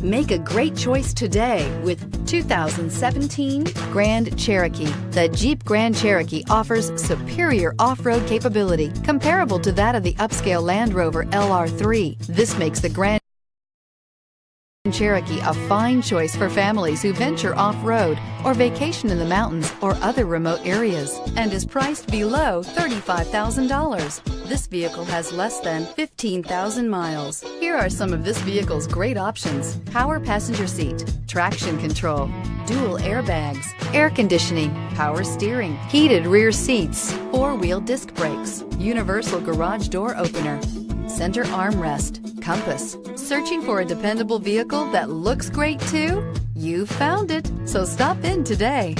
Make a great choice today with 2017 Grand Cherokee. The Jeep Grand Cherokee offers superior off-road capability comparable to that of the upscale Land Rover LR3. This makes the Grand Cherokee a fine choice for families who venture off-road or vacation in the mountains or other remote areas, and is priced below $35,000. This vehicle has less than 15,000 miles. Here are some of this vehicle's great options: power passenger seat, traction control, dual airbags, air conditioning, power steering, heated rear seats, four-wheel disc brakes, universal garage door opener, center armrest, compass. Searching for a dependable vehicle that looks great too? You found it, so stop in today.